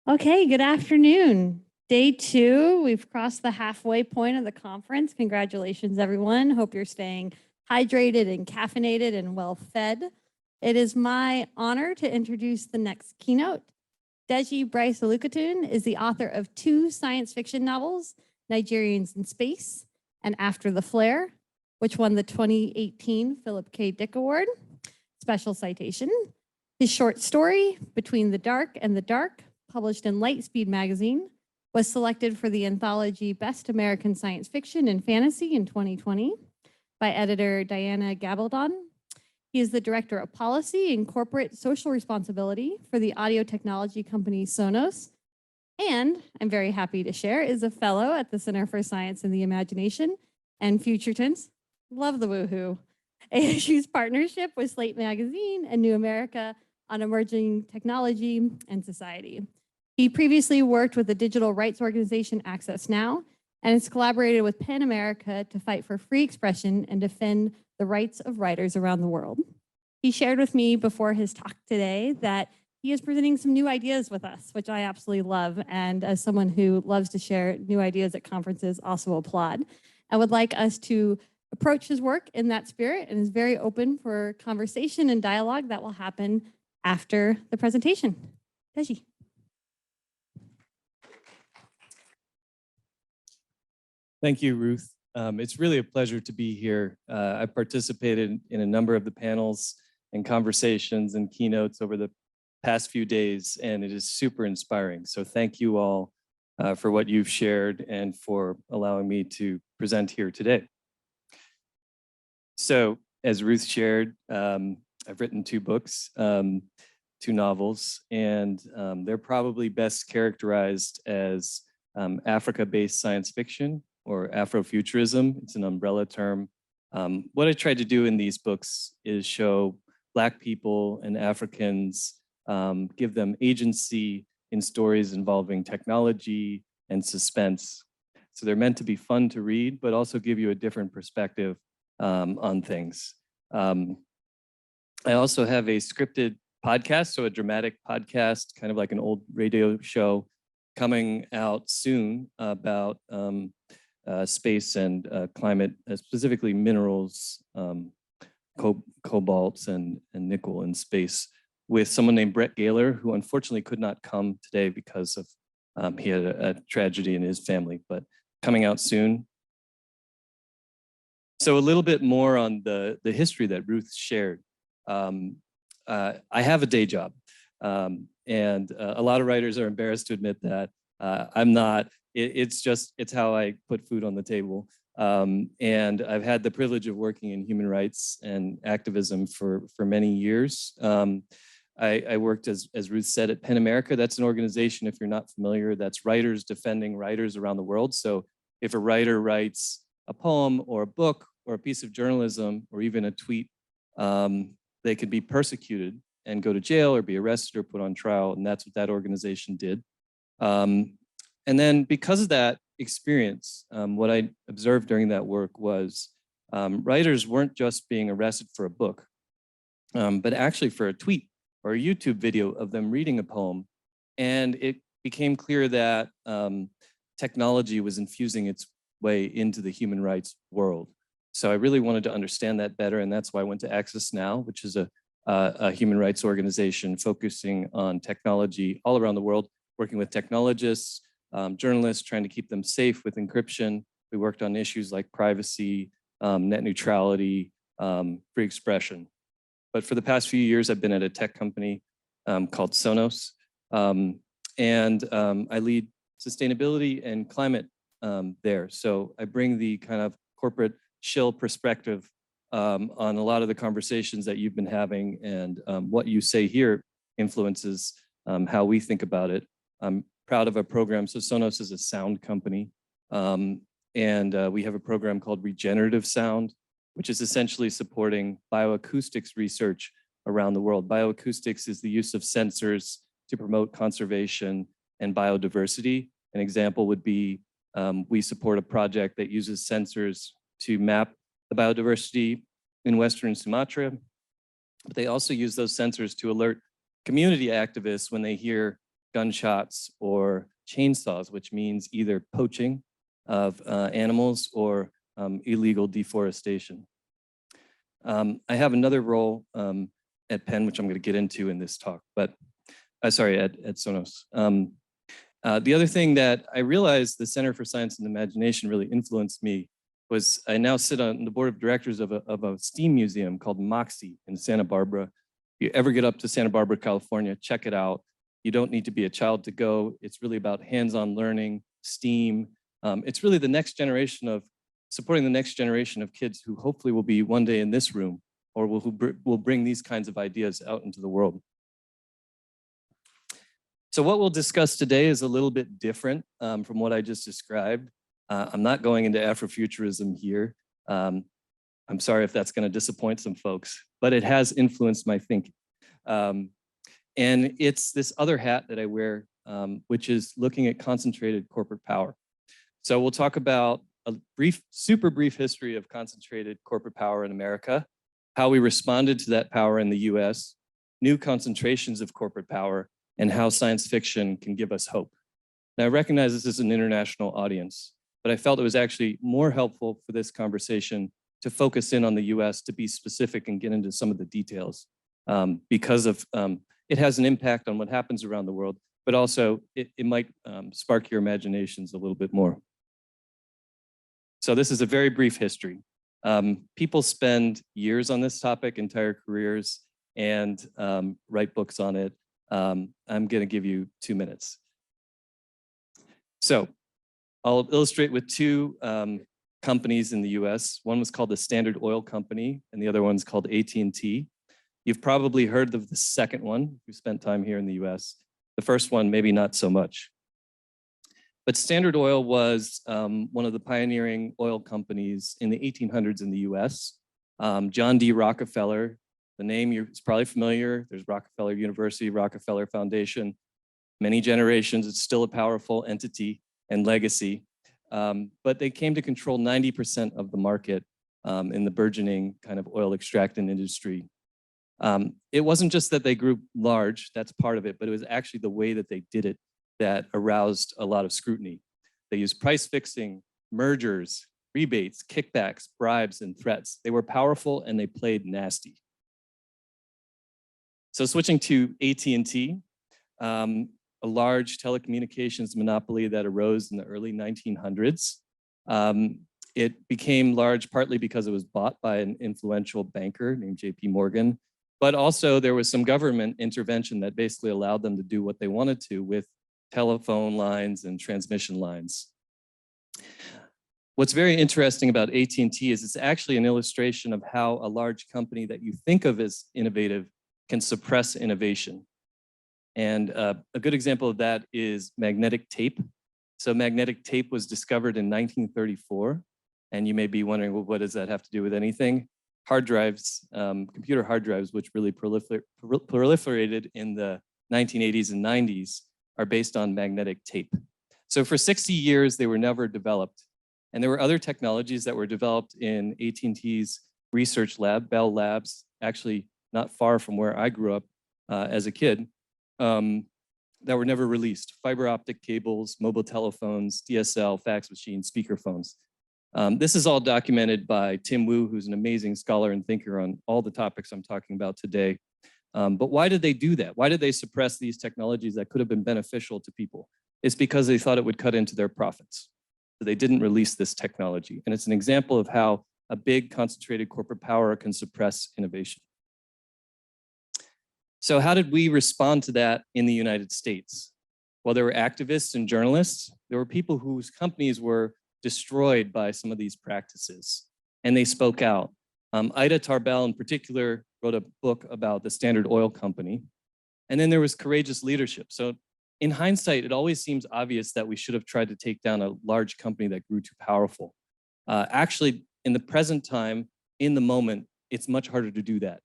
Okay, good afternoon. Day 2, we've crossed the halfway point of the conference. Congratulations, everyone. Hope you're staying hydrated and caffeinated and well fed. It is my honor to introduce the next keynote. Deji Bryce Olukotun is the author of 2 science fiction novels, Nigerians in Space and After the Flare, which won the 2018 Philip K. Dick Award. Special citation. His short story, Between the Dark and the Dark, published in Lightspeed magazine, was selected for the anthology Best American Science Fiction and Fantasy in 2020 by editor Diana Gabaldon. He is the Director of Policy and Corporate Social Responsibility for the audio technology company Sonos, and I'm very happy to share, is a fellow at the Center for Science and the Imagination and Future Tense. Love the woohoo. ASU's partnership with Slate Magazine and New America on emerging technology and society. He previously worked with the digital rights organization Access Now and has collaborated with PEN America to fight for free expression and defend the rights of writers around the world. He shared with me before his talk today that he is presenting some new ideas with us, which I absolutely love. And as someone who loves to share new ideas at conferences, also applaud. I would like us to approach his work in that spirit and is very open for conversation and dialogue that will happen after the presentation. Deji. Thank you, Ruth. It's really a pleasure to be here. I participated in a number of the panels and conversations and keynotes over the past few days, and it is super inspiring. So thank you all for what you've shared and for allowing me to present here today. So as Ruth shared, I've written 2 books, 2 novels, and they're probably best characterized as Africa-based science fiction or Afrofuturism. It's an umbrella term. What I tried to do in these books is show Black people and Africans, give them agency in stories involving technology and suspense. So they're meant to be fun to read, but also give you a different perspective on things. I also have a scripted podcast, so a dramatic podcast, kind of like an old radio show, coming out soon about space and climate, specifically minerals, cobalts and nickel in space, with someone named Brett Gaylor, who unfortunately could not come today because of he had a tragedy in his family, but coming out soon. So a little bit more on the history that Ruth shared. I have a day job, and a lot of writers are embarrassed to admit that. I'm not. It's how I put food on the table. And I've had the privilege of working in human rights and activism for many years. I worked, as Ruth said, at PEN America. That's an organization, if you're not familiar, that's writers defending writers around the world. So if a writer writes a poem or a book or a piece of journalism or even a tweet, they could be persecuted and go to jail or be arrested or put on trial. And that's what that organization did. And then because of that experience, what I observed during that work was writers weren't just being arrested for a book, but actually for a tweet or a YouTube video of them reading a poem. And it became clear that technology was infusing its way into the human rights world. So I really wanted to understand that better, and that's why I went to Access Now, which is a human rights organization focusing on technology all around the world, working with technologists, journalists, trying to keep them safe with encryption. We worked on issues like privacy, net neutrality, free expression. But for the past few years, I've been at a tech company called Sonos, and I lead sustainability and climate there. So I bring the kind of corporate shill perspective on a lot of the conversations that you've been having, and what you say here influences how we think about it. I'm proud of a program. So Sonos is a sound company, and we have a program called Regenerative Sound, which is essentially supporting bioacoustics research around the world. Bioacoustics is the use of sensors to promote conservation and biodiversity. An example would be we support a project that uses sensors to map the biodiversity in Western Sumatra, but they also use those sensors to alert community activists when they hear gunshots, or chainsaws, which means either poaching of animals or illegal deforestation. I have another role at Penn, which I'm going to get into in this talk, but sorry, at Sonos. The other thing that I realized the Center for Science and Imagination really influenced me was I now sit on the board of directors of a STEAM museum called Moxie in Santa Barbara. If you ever get up to Santa Barbara, California, check it out. You don't need to be a child to go. It's really about hands-on learning, STEAM. It's really the next generation of supporting the next generation of kids who hopefully will be one day in this room or will bring these kinds of ideas out into the world. So what we'll discuss today is a little bit different from what I just described. I'm not going into Afrofuturism here. I'm sorry if that's going to disappoint some folks, but it has influenced my thinking. And it's this other hat that I wear, which is looking at concentrated corporate power. So we'll talk about a super brief history of concentrated corporate power in America, how we responded to that power in the US, new concentrations of corporate power, and how science fiction can give us hope. Now, I recognize this is an international audience, but I felt it was actually more helpful for this conversation to focus in on the US, to be specific and get into some of the details, because of it has an impact on what happens around the world, but also it might spark your imaginations a little bit more. So this is a very brief history. People spend years on this topic, entire careers, and write books on it. I'm going to give you 2 minutes. So I'll illustrate with two companies in the US. One was called the Standard Oil Company, and the other one's called AT&T. You've probably heard of the second one. You've spent time here in the US. The first one, maybe not so much. But Standard Oil was one of the pioneering oil companies in the 1800s in the US. John D. Rockefeller, the name is probably familiar. There's Rockefeller University, Rockefeller Foundation. Many generations, it's still a powerful entity and legacy. But they came to control 90% of the market in the burgeoning kind of oil extracting industry. It wasn't just that they grew large, that's part of it, but it was actually the way that they did it that aroused a lot of scrutiny. They used price fixing, mergers, rebates, kickbacks, bribes, and threats. They were powerful and they played nasty. So switching to AT&T, a large telecommunications monopoly that arose in the early 1900s. It became large partly because it was bought by an influential banker named JP Morgan, but also there was some government intervention that basically allowed them to do what they wanted to with telephone lines and transmission lines. What's very interesting about AT&T is it's actually an illustration of how a large company that you think of as innovative can suppress innovation. And a good example of that is magnetic tape. So magnetic tape was discovered in 1934. And you may be wondering, well, what does that have to do with anything? Hard drives, computer hard drives, which really proliferated in the 1980s and 90s, are based on magnetic tape. So for 60 years, they were never developed. And there were other technologies that were developed in AT&T's research lab, Bell Labs, actually not far from where I grew up as a kid, that were never released. Fiber optic cables, mobile telephones, DSL, fax machines, speakerphones. This is all documented by Tim Wu, who's an amazing scholar and thinker on all the topics I'm talking about today. But why did they do that? Why did they suppress these technologies that could have been beneficial to people? It's because they thought it would cut into their profits. So they didn't release this technology. And it's an example of how a big concentrated corporate power can suppress innovation. So how did we respond to that in the United States? Well, there were activists and journalists. There were people whose companies were destroyed by some of these practices, and they spoke out. Ida Tarbell in particular wrote a book about the Standard Oil Company. And then there was courageous leadership. So in hindsight, it always seems obvious that we should have tried to take down a large company that grew too powerful. Actually, in the present time, in the moment, it's much harder to do that.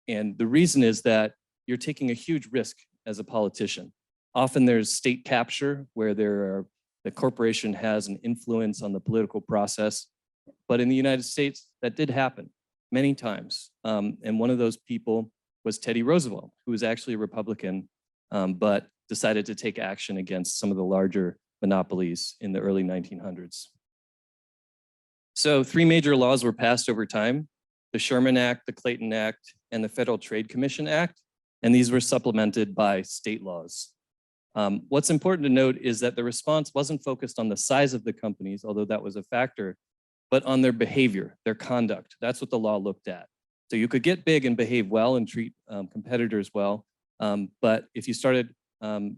And the reason is that you're taking a huge risk as a politician. Often there's state capture where the corporation has an influence on the political process. But in the United States, that did happen many times. And one of those people was Teddy Roosevelt, who was actually a Republican, but decided to take action against some of the larger monopolies in the early 1900s. So 3 major laws were passed over time: the Sherman Act, the Clayton Act, and the Federal Trade Commission Act, and these were supplemented by state laws. What's important to note is that the response wasn't focused on the size of the companies, although that was a factor, but on their behavior, their conduct. That's what the law looked at. So you could get big and behave well and treat competitors well, but if you started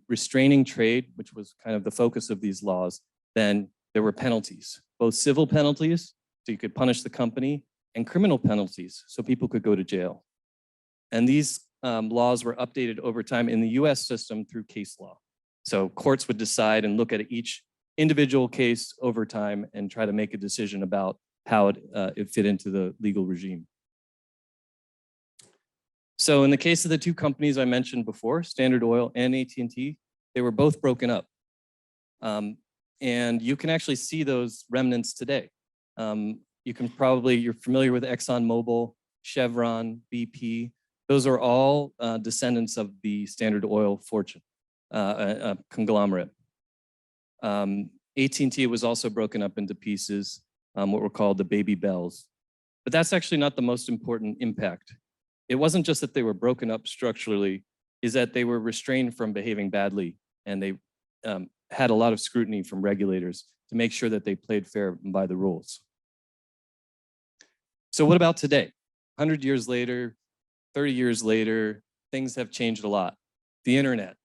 restraining trade, which was kind of the focus of these laws, then there were penalties, both civil penalties, so you could punish the company, and criminal penalties, so people could go to jail. And these laws were updated over time in the US system through case law. So courts would decide and look at each individual case over time and try to make a decision about how it fit into the legal regime. So in the case of the 2 companies I mentioned before, Standard Oil and AT&T, they were both broken up. And you can actually see those remnants today. You're familiar with ExxonMobil, Chevron, BP. Those are all descendants of the Standard Oil fortune, conglomerate. AT&T was also broken up into pieces, what were called the baby bells. But that's actually not the most important impact. It wasn't just that they were broken up structurally, is that they were restrained from behaving badly, and they had a lot of scrutiny from regulators to make sure that they played fair and by the rules. So what about today? 100 years later, 30 years later, things have changed a lot. The internet,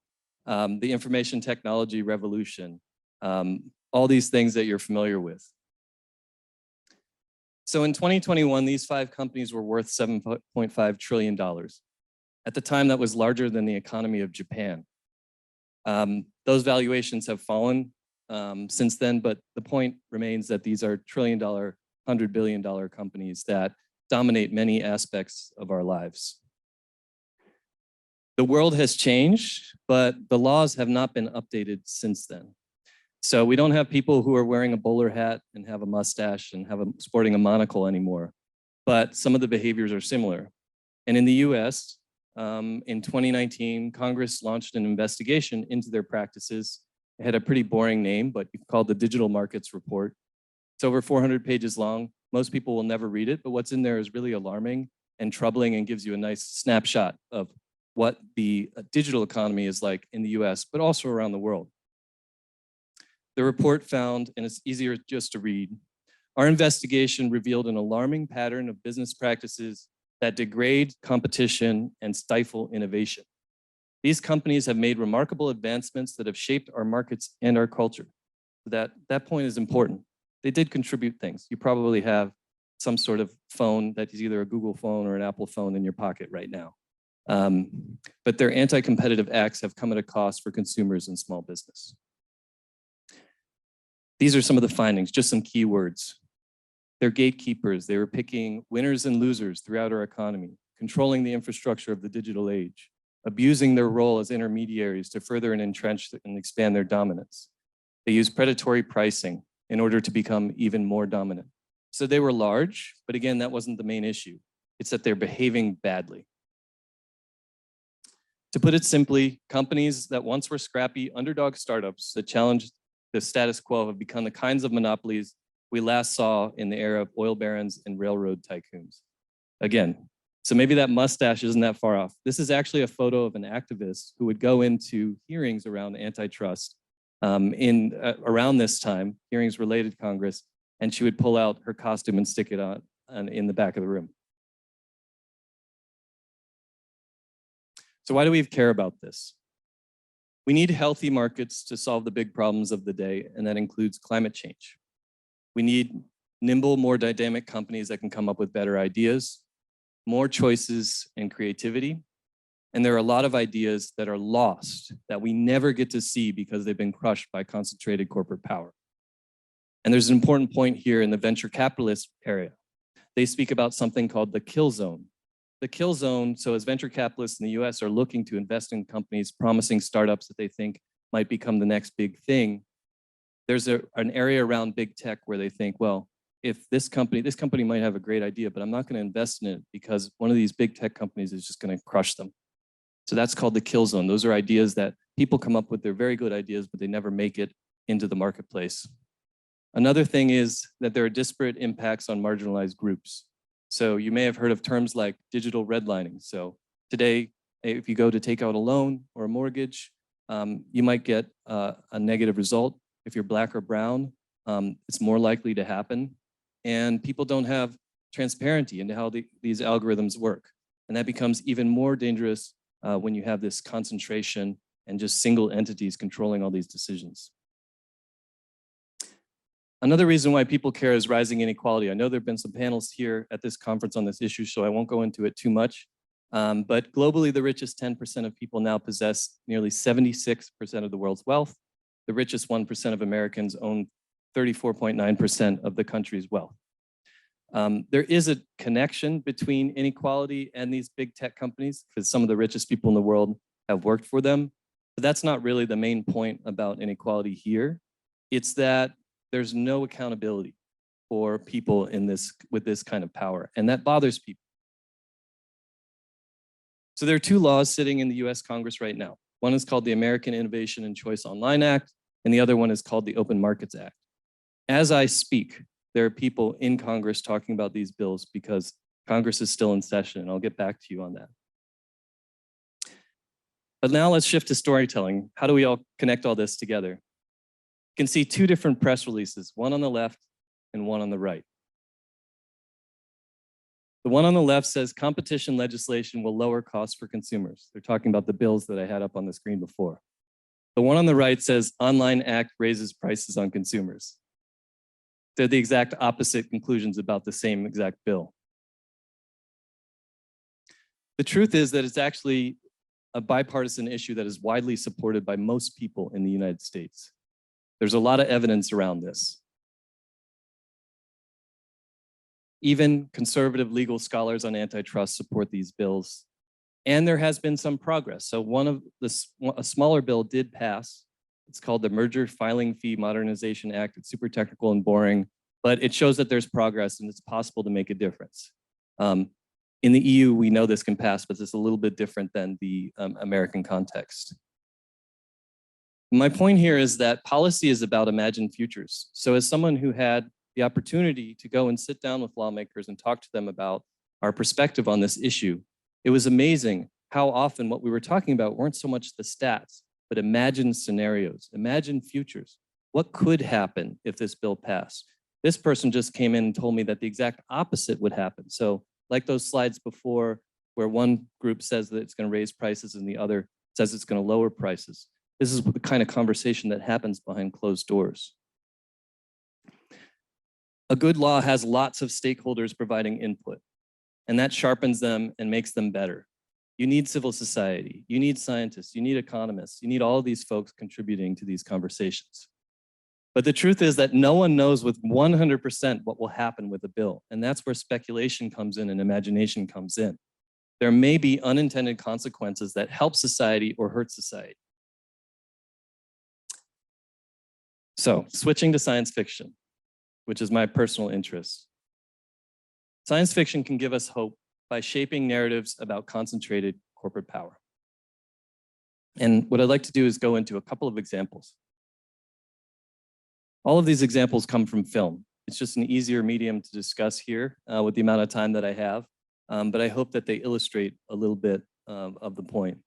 the information technology revolution, all these things that you're familiar with. So in 2021, these 5 companies were worth $7.5 trillion. At the time, that was larger than the economy of Japan. Those valuations have fallen since then, but the point remains that these are trillion-dollar, $100 billion companies that dominate many aspects of our lives. The world has changed, but the laws have not been updated since then. So we don't have people who are wearing a bowler hat and have a mustache and sporting a monocle anymore, but some of the behaviors are similar. And in the US, in 2019, Congress launched an investigation into their practices. It had a pretty boring name, but it's called the Digital Markets Report. It's over 400 pages long. Most people will never read it, but what's in there is really alarming and troubling and gives you a nice snapshot of what the digital economy is like in the US, but also around the world. The report found, and it's easier just to read, our investigation revealed an alarming pattern of business practices that degrade competition and stifle innovation. These companies have made remarkable advancements that have shaped our markets and our culture. That point is important. They did contribute things. You probably have some sort of phone that is either a Google phone or an Apple phone in your pocket right now. But their anti-competitive acts have come at a cost for consumers and small business. These are some of the findings, just some keywords. They're gatekeepers. They were picking winners and losers throughout our economy, controlling the infrastructure of the digital age, abusing their role as intermediaries to further and entrench and expand their dominance. They used predatory pricing in order to become even more dominant. So they were large, but again, that wasn't the main issue. It's that they're behaving badly. To put it simply, companies that once were scrappy underdog startups that challenged the status quo have become the kinds of monopolies we last saw in the era of oil barons and railroad tycoons. Again, so maybe that mustache isn't that far off. This is actually a photo of an activist who would go into hearings around antitrust around this time, hearings related to Congress, and she would pull out her costume and stick it on in the back of the room. So why do we care about this? We need healthy markets to solve the big problems of the day, and that includes climate change. We need nimble, more dynamic companies that can come up with better ideas, more choices and creativity. And there are a lot of ideas that are lost that we never get to see because they've been crushed by concentrated corporate power. And there's an important point here in the venture capitalist area. They speak about something called the kill zone. The kill zone, so as venture capitalists in the US are looking to invest in companies, promising startups that they think might become the next big thing, there's an area around big tech where they think, well, if this company might have a great idea, but I'm not going to invest in it because one of these big tech companies is just going to crush them. So that's called the kill zone. Those are ideas that People come up with their very good ideas, but they never make it into the marketplace. Another thing is that there are disparate impacts on marginalized groups. So you may have heard of terms like digital redlining. So today, if you go to take out a loan or a mortgage, you might get a negative result. If you're Black or brown, it's more likely to happen. And people don't have transparency into how these algorithms work. And that becomes even more dangerous when you have this concentration and just single entities controlling all these decisions. Another reason why people care is rising inequality. I know there have been some panels here at this conference on this issue, so I won't go into it too much. But globally, the richest 10% of people now possess nearly 76% of the world's wealth. The richest 1% of Americans own 34.9% of the country's wealth. There is a connection between inequality and these big tech companies because some of the richest people in the world have worked for them. But that's not really the main point about inequality here. It's that there's no accountability for people with this kind of power, and that bothers people. So there are two laws sitting in the US Congress right now. One is called the American Innovation and Choice Online Act, and the other one is called the Open Markets Act. As I speak, there are people in Congress talking about these bills because Congress is still in session, and I'll get back to you on that. But now let's shift to storytelling. How do we all connect all this together? You can see two different press releases, one on the left and one on the right. The one on the left says competition legislation will lower costs for consumers. They're talking about the bills that I had up on the screen before. The one on the right says Online Act raises prices on consumers. They're the exact opposite conclusions about the same exact bill. The truth is that it's actually a bipartisan issue that is widely supported by most people in the United States. There's a lot of evidence around this. Even conservative legal scholars on antitrust support these bills. And there has been some progress. So a smaller bill did pass. It's called the Merger Filing Fee Modernization Act. It's super technical and boring, but it shows that there's progress and it's possible to make a difference. In the EU, we know this can pass, but it's a little bit different than the American context. My point here is that policy is about imagined futures. So as someone who had the opportunity to go and sit down with lawmakers and talk to them about our perspective on this issue, it was amazing how often what we were talking about weren't so much the stats, but imagined scenarios, imagined futures. What could happen if this bill passed? This person just came in and told me that the exact opposite would happen. So like those slides before where one group says that it's going to raise prices and the other says it's going to lower prices. This is the kind of conversation that happens behind closed doors. A good law has lots of stakeholders providing input, and that sharpens them and makes them better. You need civil society, you need scientists, you need economists, you need all of these folks contributing to these conversations. But the truth is that no one knows with 100% what will happen with a bill, and that's where speculation comes in and imagination comes in. There may be unintended consequences that help society or hurt society. So, switching to science fiction, which is my personal interest. Science fiction can give us hope by shaping narratives about concentrated corporate power. And what I'd like to do is go into a couple of examples. All of these examples come from film. It's just an easier medium to discuss here with the amount of time that I have, but I hope that they illustrate a little bit of the point.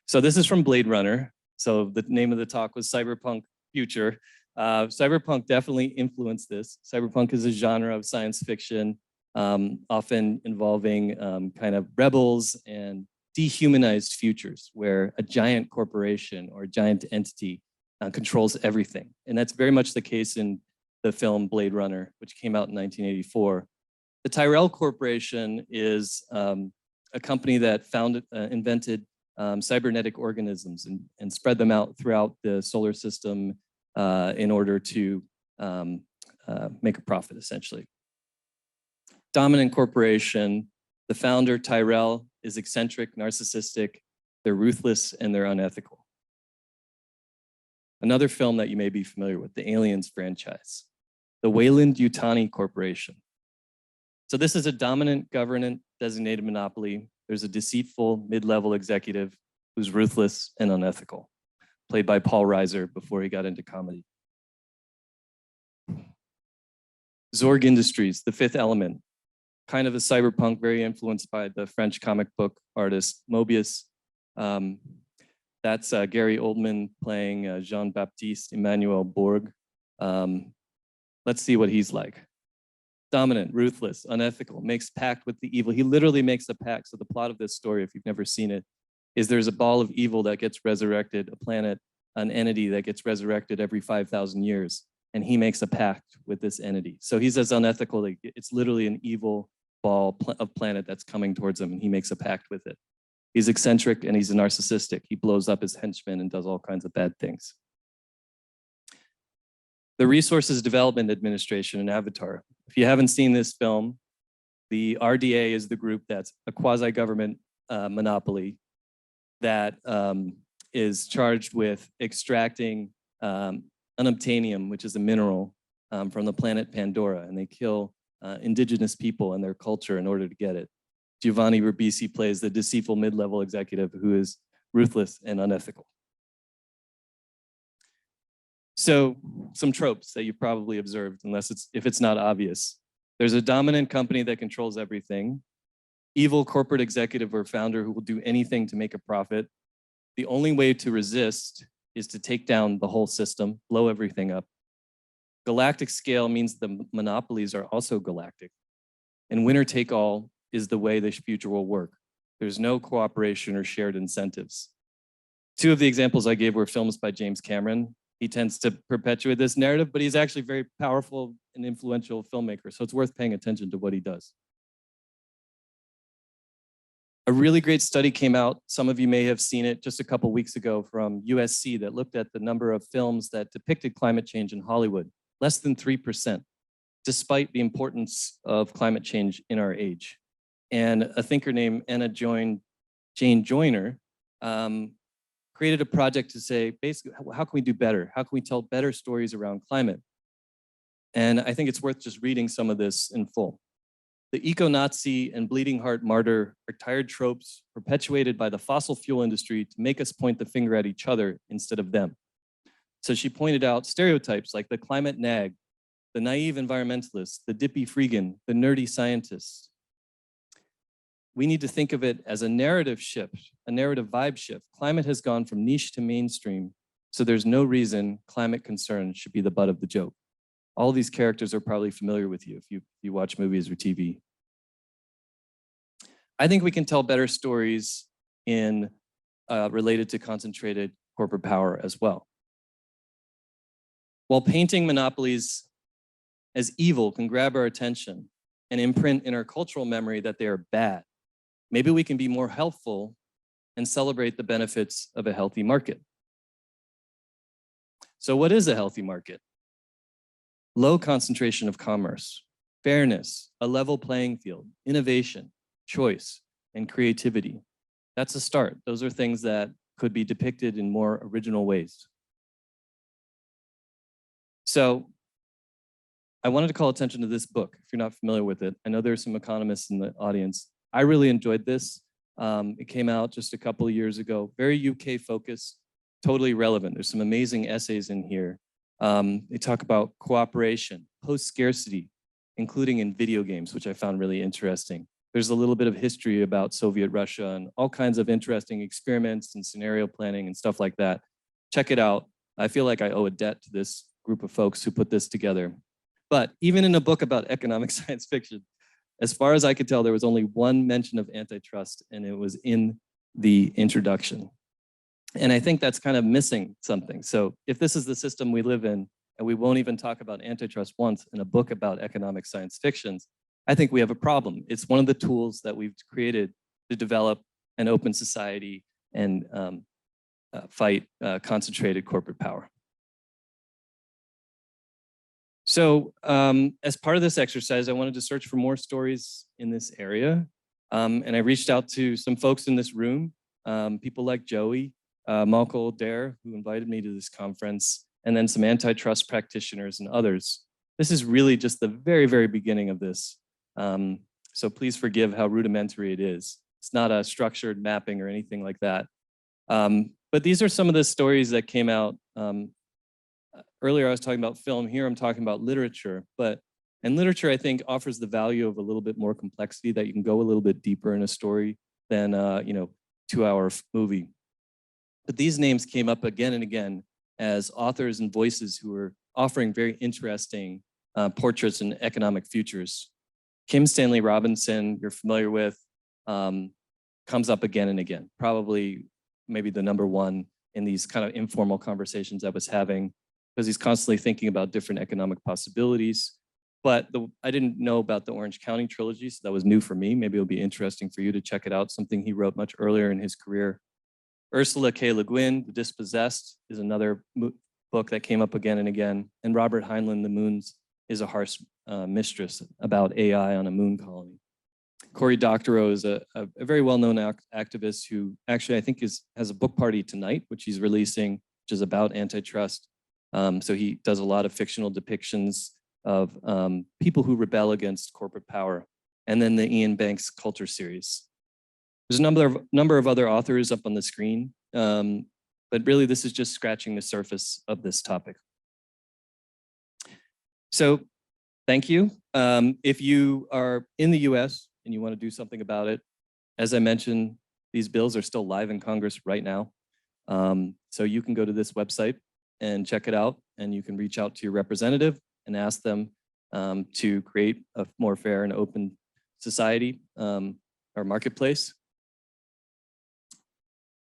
So this is from Blade Runner. So the name of the talk was Cyberpunk Future. Cyberpunk definitely influenced this. Cyberpunk is a genre of science fiction, often involving kind of rebels and dehumanized futures where a giant corporation or a giant entity controls everything. And that's very much the case in the film Blade Runner, which came out in 1984. The Tyrell Corporation is a company that invented cybernetic organisms and spread them out throughout the solar system in order to make a profit, essentially. Dominant corporation, the founder, Tyrell, is eccentric, narcissistic, they're ruthless, and they're unethical. Another film that you may be familiar with, the Aliens franchise, the Weyland-Yutani Corporation. So this is a dominant government designated monopoly. There's a deceitful mid-level executive who's ruthless and unethical. played by Paul Reiser before he got into comedy. Zorg Industries, The Fifth Element, kind of a cyberpunk, very influenced by the French comic book artist Mobius. That's Gary Oldman playing Jean-Baptiste Emmanuel Bourg. Let's see what he's like. Dominant, ruthless, unethical, makes pact with the evil. He literally makes a pact. So the plot of this story, if you've never seen it, is there's a ball of evil that gets resurrected, a planet, an entity that gets resurrected every 5,000 years. And he makes a pact with this entity. So he's as unethical, like it's literally an evil ball of planet that's coming towards him, and he makes a pact with it. He's eccentric and he's narcissistic. He blows up his henchmen and does all kinds of bad things. The Resources Development Administration in Avatar. If you haven't seen this film, the RDA is the group that's a quasi-government monopoly that is charged with extracting unobtainium, which is a mineral from the planet Pandora, and they kill indigenous people and their culture in order to get it. Giovanni Ribisi plays the deceitful mid-level executive who is ruthless and unethical. So some tropes that you've probably observed, if it's not obvious. There's a dominant company that controls everything, evil corporate executive or founder who will do anything to make a profit. The only way to resist is to take down the whole system, blow everything up. Galactic scale means the monopolies are also galactic. And winner take all is the way the future will work. There's no cooperation or shared incentives. Two of the examples I gave were films by James Cameron. He tends to perpetuate this narrative, but he's actually a very powerful and influential filmmaker, so it's worth paying attention to what he does. A really great study came out, some of you may have seen it just a couple weeks ago from USC that looked at the number of films that depicted climate change in Hollywood, less than 3%, despite the importance of climate change in our age. And a thinker named Jane Joyner created a project to say, basically, how can we do better? How can we tell better stories around climate? And I think it's worth just reading some of this in full. The eco-Nazi and bleeding heart martyr are tired tropes perpetuated by the fossil fuel industry to make us point the finger at each other instead of them. So she pointed out stereotypes like the climate nag, the naive environmentalist, the dippy freegan, the nerdy scientist. We need to think of it as a narrative shift, a narrative vibe shift. Climate has gone from niche to mainstream, so there's no reason climate concern should be the butt of the joke. All these characters are probably familiar with you if you watch movies or TV. I think we can tell better stories related to concentrated corporate power as well. While painting monopolies as evil can grab our attention and imprint in our cultural memory that they are bad, maybe we can be more helpful and celebrate the benefits of a healthy market. So what is a healthy market? Low concentration of commerce, fairness, a level playing field, innovation, choice, and creativity. That's a start. Those are things that could be depicted in more original ways. So I wanted to call attention to this book, if you're not familiar with it. I know there's some economists in the audience. I really enjoyed this. It came out just a couple of years ago, very UK focused, totally relevant. There's some amazing essays in here. They talk about cooperation, post-scarcity, including in video games, which I found really interesting. There's a little bit of history about Soviet Russia and all kinds of interesting experiments and scenario planning and stuff like that. Check it out. I feel like I owe a debt to this group of folks who put this together. But even in a book about economic science fiction, as far as I could tell, there was only one mention of antitrust, and it was in the introduction. And I think that's kind of missing something. So if this is the system we live in, and we won't even talk about antitrust once in a book about economic science fictions, I think we have a problem. It's one of the tools that we've created to develop an open society and fight concentrated corporate power. So as part of this exercise, I wanted to search for more stories in this area. And I reached out to some folks in this room, people like Joey, Malcolm Dare, who invited me to this conference, and then some antitrust practitioners and others. This is really just the very, very beginning of this. So please forgive how rudimentary it is. It's not a structured mapping or anything like that. But these are some of the stories that came out. Earlier, I was talking about film. Here, I'm talking about literature. And literature, I think, offers the value of a little bit more complexity, that you can go a little bit deeper in a story than 2-hour movie. But these names came up again and again as authors and voices who were offering very interesting portraits and economic futures. Kim Stanley Robinson, you're familiar with, comes up again and again. Probably maybe the number one in these kind of informal conversations I was having, because he's constantly thinking about different economic possibilities. But I didn't know about the Orange County trilogy, so that was new for me. Maybe it'll be interesting for you to check it out, something he wrote much earlier in his career. Ursula K. Le Guin, The Dispossessed, is another book that came up again and again. And Robert Heinlein, The Moons is a Harsh Mistress, about AI on a moon colony. Cory Doctorow is a very well-known activist who actually I think has a book party tonight, which he's releasing, which is about antitrust. So he does a lot of fictional depictions of people who rebel against corporate power. And then the Ian Banks Culture series. There's a number of other authors up on the screen, but really this is just scratching the surface of this topic. So thank you. If you are in the US and you want to do something about it, as I mentioned, these bills are still live in Congress right now. So you can go to this website and check it out, and you can reach out to your representative and ask them to create a more fair and open society or marketplace.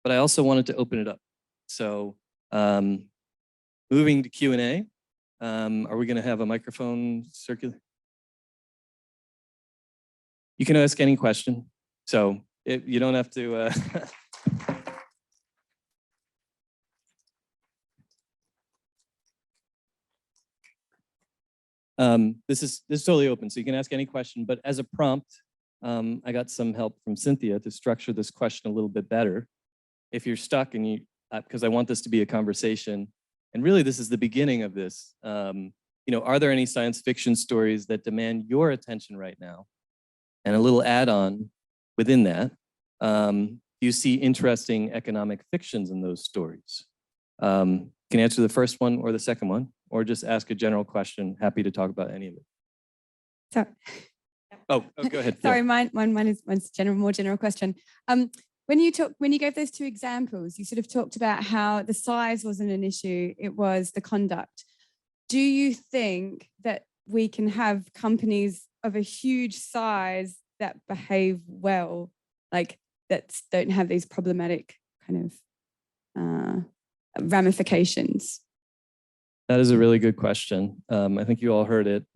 But I also wanted to open it up. So moving to Q&A, are we gonna have a microphone circulate? You can ask any question. So you don't have to, this is totally open, so you can ask any question, but as a prompt, I got some help from Cynthia to structure this question a little bit better. If you're stuck and because I want this to be a conversation, and really this is the beginning of this, are there any science fiction stories that demand your attention right now? And a little add-on within that, do you see interesting economic fictions in those stories? You can answer the first one or the second one, or just ask a general question. Happy to talk about any of it. So, oh, go ahead. Sorry, mine is more general question. When you gave those two examples, you sort of talked about how the size wasn't an issue, it was the conduct. Do you think that we can have companies of a huge size that behave well, like that don't have these problematic kind of ramifications? That is a really good question. I think you all heard it.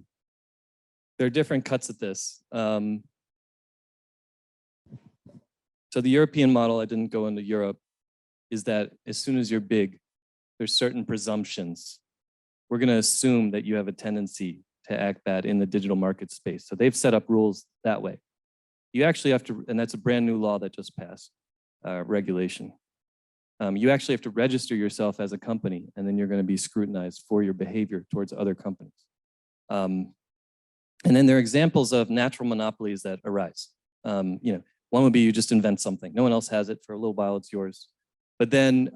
There are different cuts at this. So the European model, I didn't go into Europe, is that as soon as you're big, there's certain presumptions. We're going to assume that you have a tendency to act bad in the digital market space. So they've set up rules that way. You actually have to, and that's a brand new law that just passed, regulation. You actually have to register yourself as a company, and then you're going to be scrutinized for your behavior towards other companies. And then there are examples of natural monopolies that arise. One would be you just invent something. No one else has it. For a little while, it's yours. But then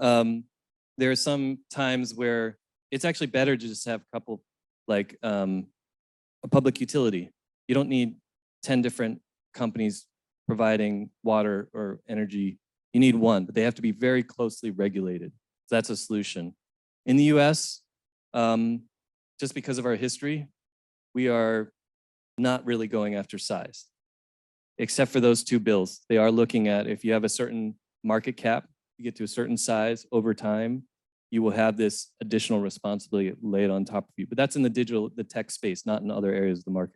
there are some times where it's actually better to just have a couple, like a public utility. You don't need 10 different companies providing water or energy. You need one, but they have to be very closely regulated. So that's a solution. In the US, just because of our history, we are not really going after size, except for those two bills. They are looking at if you have a certain market cap, you get to a certain size over time, you will have this additional responsibility laid on top of you. But that's in the tech space, not in other areas of the market.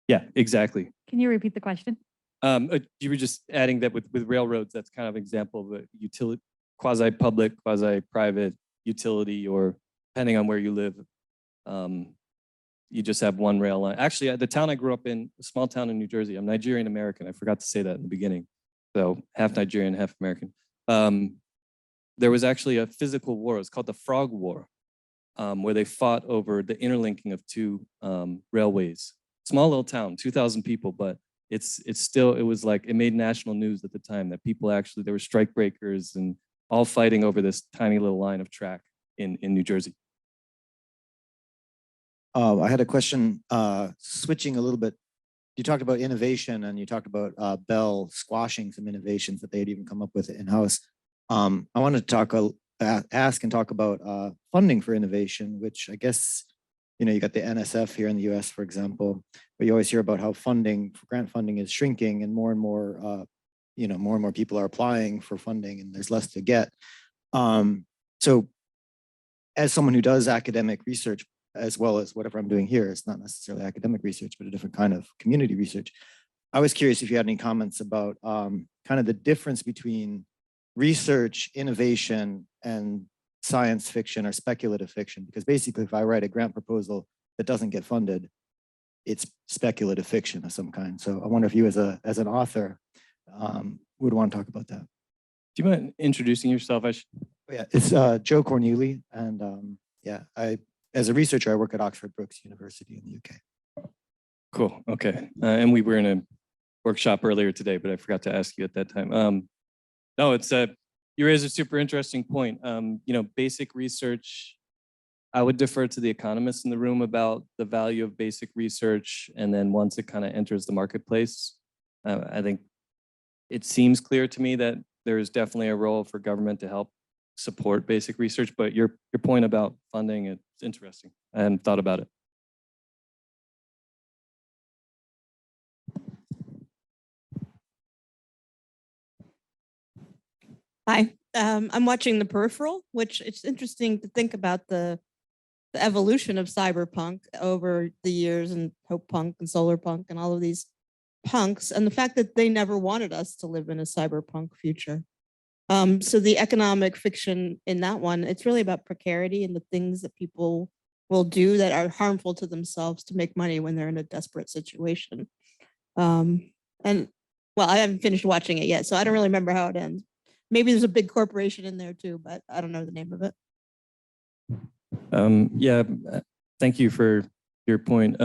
Yeah, exactly. Can you repeat the question? You were just adding that with railroads, that's kind of an example of a utility, quasi-public, quasi-private utility, or depending on where you live, you just have one rail line. Actually, the town I grew up in, a small town in New Jersey, I'm Nigerian American. I forgot to say that in the beginning. So half Nigerian, half American. There was actually a physical war. It's called the Frog War. where they fought over the interlinking of two railways. Small little town, 2,000 people, but it was like, it made national news at the time that people actually, there were strike breakers and all fighting over this tiny little line of track in New Jersey. I had a question, switching a little bit. You talked about innovation and you talked about Bell squashing some innovations that they had even come up with in-house. I wanted to ask and talk about funding for innovation, which I guess, you got the NSF here in the US, for example, but you always hear about how grant funding is shrinking and more people are applying for funding and there's less to get. So as someone who does academic research, as well as whatever I'm doing here, it's not necessarily academic research, but a different kind of community research. I was curious if you had any comments about kind of the difference between research, innovation, and science fiction or speculative fiction, because basically if I write a grant proposal that doesn't get funded, it's speculative fiction of some kind. So I wonder if you as an author would want to talk about that. Do you mind introducing yourself? Yeah, it's Joe Corneli, and as a researcher, I work at Oxford Brookes University in the UK. Cool. Okay. And we were in a workshop earlier today, but I forgot to ask you at that time. No, it's you raise a super interesting point. Basic research, I would defer to the economists in the room about the value of basic research. And then once it kind of enters the marketplace, I think it seems clear to me that there is definitely a role for government to help support basic research, but your point about funding, it's interesting. I hadn't thought about it. Hi, I'm watching The Peripheral, which it's interesting to think about the evolution of cyberpunk over the years, and hope punk and solar punk and all of these punks, and the fact that they never wanted us to live in a cyberpunk future. So the economic fiction in that one, it's really about precarity and the things that people will do that are harmful to themselves to make money when they're in a desperate situation. And well, I haven't finished watching it yet, so I don't really remember how it ends. Maybe there's a big corporation in there too, but I don't know the name of it. Yeah, thank you for your point.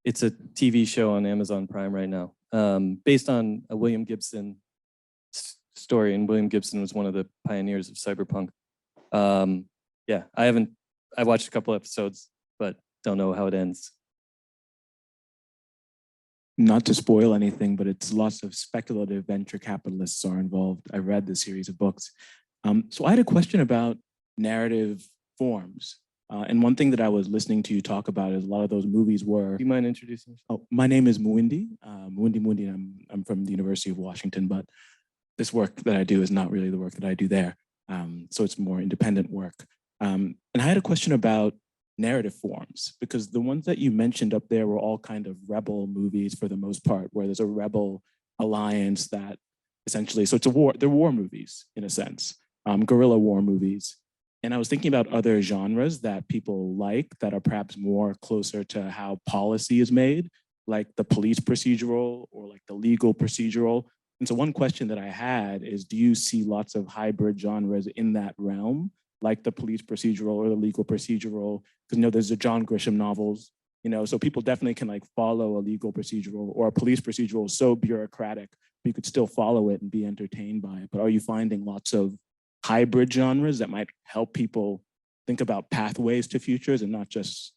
It's a TV show on Amazon Prime right now, based on a William Gibson story, and William Gibson was one of the pioneers of cyberpunk. Yeah, I watched a couple episodes, but don't know how it ends. Not to spoil anything, but it's lots of speculative venture capitalists are involved. I read the series of books. So I had a question about narrative forms. And one thing that I was listening to you talk about is a lot of those movies were... Do you mind introducing yourself? Oh, my name is Muindi. Muindi, and I'm from the University of Washington, but this work that I do is not really the work that I do there. So it's more independent work. And I had a question about narrative forms, because the ones that you mentioned up there were all kind of rebel movies for the most part, where there's a rebel alliance that essentially, so it's a war, they're war movies in a sense, guerrilla war movies. And I was thinking about other genres that people like that are perhaps more closer to how policy is made, like the police procedural or like the legal procedural. And so one question that I had is, do you see lots of hybrid genres in that realm, like the police procedural or the legal procedural? Because there's the John Grisham novels, so people definitely can like follow a legal procedural, or a police procedural so bureaucratic, but you could still follow it and be entertained by it. But are you finding lots of hybrid genres that might help people think about pathways to futures and not just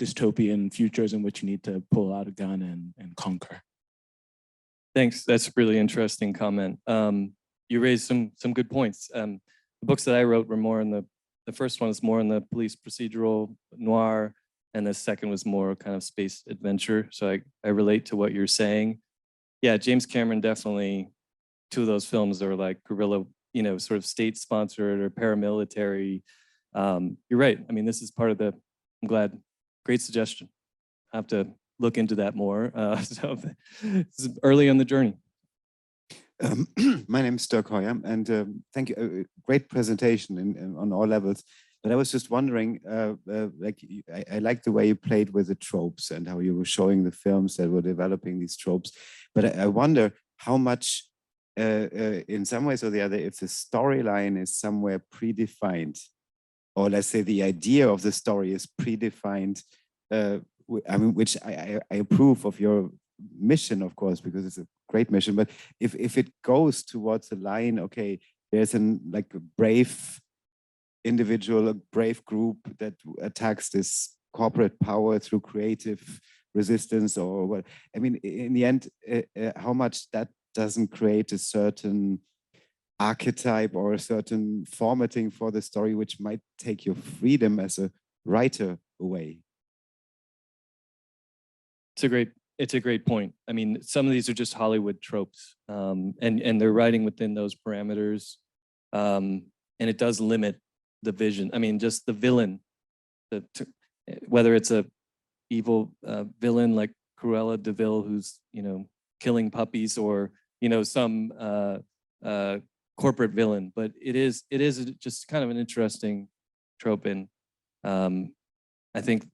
dystopian futures in which you need to pull out a gun and conquer? Thanks. That's a really interesting comment. You raised some good points. The books that I wrote were more in the first one is more in the police procedural noir, and the second was more kind of space adventure. So I relate to what you're saying. Yeah, James Cameron definitely, two of those films are like guerrilla, sort of state sponsored or paramilitary. You're right. I mean, this is part of I'm glad, great suggestion. I have to look into that more. So this is early on the journey. My name is Dirk Hoyer, and thank you. Great presentation on all levels. But I was just wondering, I like the way you played with the tropes and how you were showing the films that were developing these tropes. But I wonder how much, in some ways or the other, if the storyline is somewhere predefined, or let's say the idea of the story is predefined. I mean, which I approve of your mission, of course, because it's a great mission. But if it goes towards the line, okay, there's like a brave individual, a brave group that attacks this corporate power through creative resistance, or what? I mean, in the end, how much that doesn't create a certain archetype or a certain formatting for the story, which might take your freedom as a writer away. It's a great point. I mean, some of these are just Hollywood tropes, and they're writing within those parameters, and it does limit the vision. I mean, just the villain, whether it's a evil villain like Cruella de Vil, who's killing puppies, or some corporate villain, but it is just kind of an interesting trope. And I think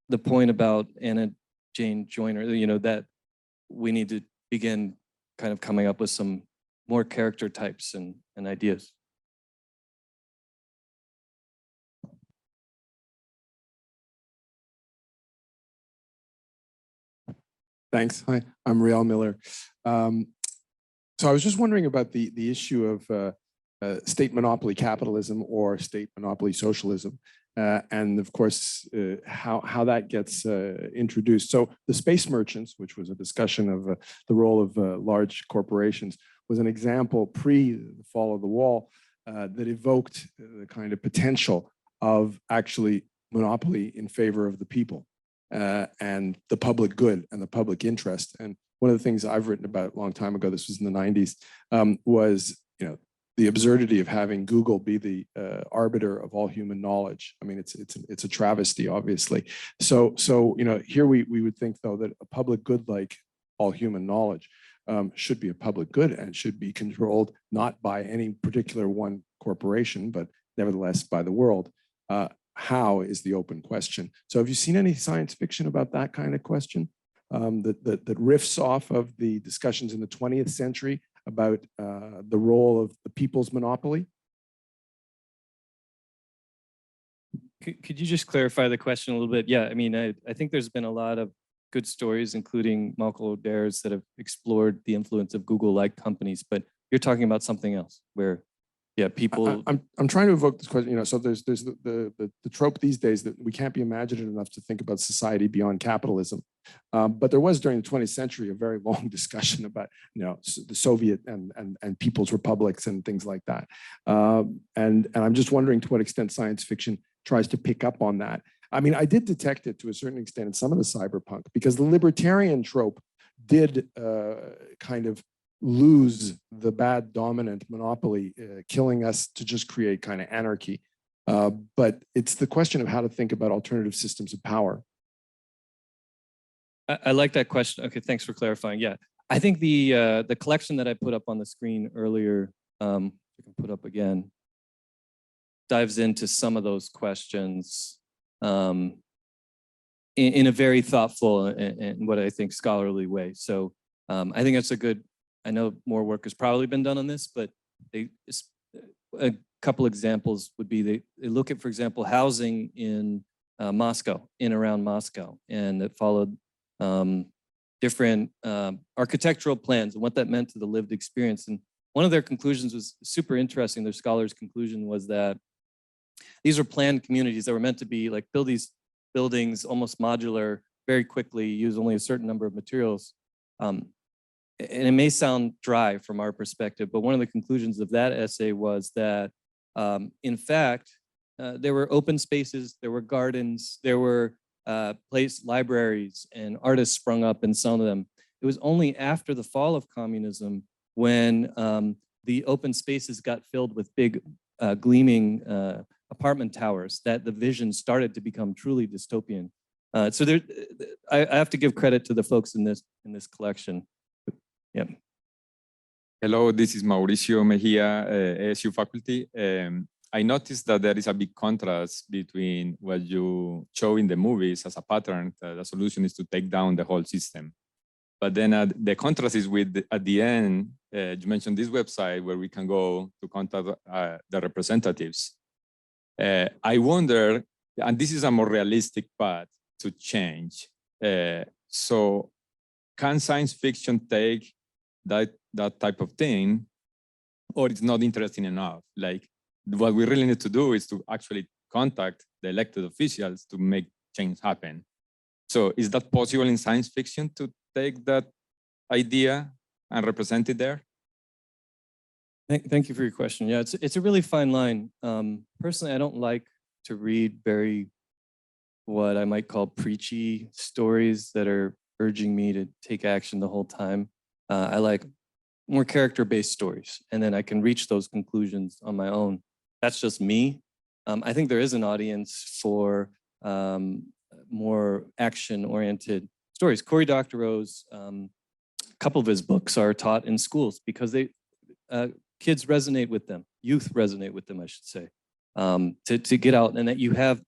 the point about Anna Jane Joyner, that we need to begin kind of coming up with some more character types and ideas. Thanks. Hi, I'm Riel Miller. So I was just wondering about the issue of state monopoly capitalism or state monopoly socialism, and of course how that gets introduced. So the space merchants, which was a discussion of the role of large corporations, was an example pre the fall of the wall that evoked the kind of potential of actually monopoly in favor of the people. And the public good and the public interest. And one of the things I've written about a long time ago, this was in the 90s, was the absurdity of having Google be the arbiter of all human knowledge. I mean, it's a travesty, obviously. So here we would think though that a public good like all human knowledge should be a public good and should be controlled not by any particular one corporation, but nevertheless by the world. How is the open question. So have you seen any science fiction about that kind of question that riffs off of the discussions in the 20th century about the role of the people's monopoly? Could you just clarify the question a little bit? Yeah, I mean, I think there's been a lot of good stories, including Michael O'Dare's, that have explored the influence of Google-like companies, but you're talking about something else where people. I'm trying to evoke this question. So there's the trope these days that we can't be imaginative enough to think about society beyond capitalism. But there was during the 20th century a very long discussion about the Soviet and people's republics and things like that. And I'm just wondering to what extent science fiction tries to pick up on that. I mean, I did detect it to a certain extent in some of the cyberpunk, because the libertarian trope did kind of lose the bad dominant monopoly, killing us to just create kind of anarchy. But it's the question of how to think about alternative systems of power. I like that question. Okay, thanks for clarifying. Yeah, I think the collection that I put up on the screen earlier, I can put up again, dives into some of those questions in a very thoughtful and what I think scholarly way. So I think that's a good. I know more work has probably been done on this, but a couple examples would be they look at, for example, housing in Moscow, in around Moscow, and it followed different architectural plans and what that meant to the lived experience. And one of their conclusions was super interesting. Their scholars' conclusion was that these are planned communities that were meant to be like build these buildings almost modular, very quickly, use only a certain number of materials. And it may sound dry from our perspective, but one of the conclusions of that essay was that, in fact, there were open spaces, there were gardens, there were libraries, and artists sprung up in some of them. It was only after the fall of communism when the open spaces got filled with big, gleaming apartment towers that the vision started to become truly dystopian. So there, I have to give credit to the folks in this collection. Yeah. Hello, this is Mauricio Mejia, ASU faculty. I noticed that there is a big contrast between what you show in the movies as a pattern. The solution is to take down the whole system. But then the contrast is with, at the end, you mentioned this website where we can go to contact the representatives. I wonder, and this is a more realistic path to change. So can science fiction take that type of thing, or it's not interesting enough? Like, what we really need to do is to actually contact the elected officials to make change happen. So is that possible in science fiction to take that idea and represent it there? Thank you for your question. Yeah, it's a really fine line. Personally, I don't like to read very, what I might call preachy stories that are urging me to take action the whole time. I like more character-based stories, and then I can reach those conclusions on my own. That's just me. I think there is an audience for more action-oriented stories. Cory Doctorow's, a couple of his books are taught in schools because kids resonate with them, youth resonate with them, I should say, to get out, and that you have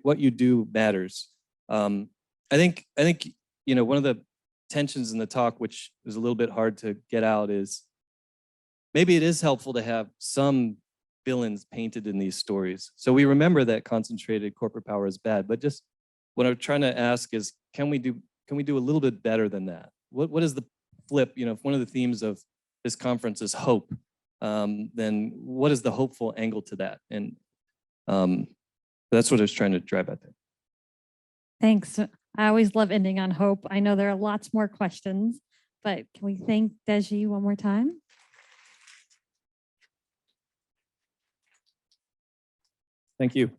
what you do matters. I think one of the tensions in the talk, which is a little bit hard to get out, is maybe it is helpful to have some villains painted in these stories, so we remember that concentrated corporate power is bad. But just what I'm trying to ask is, can we do a little bit better than that? What is the flip? If one of the themes of this conference is hope, then what is the hopeful angle to that? And that's what I was trying to drive at there. Thanks. I always love ending on hope. I know there are lots more questions, but can we thank Deji one more time? Thank you.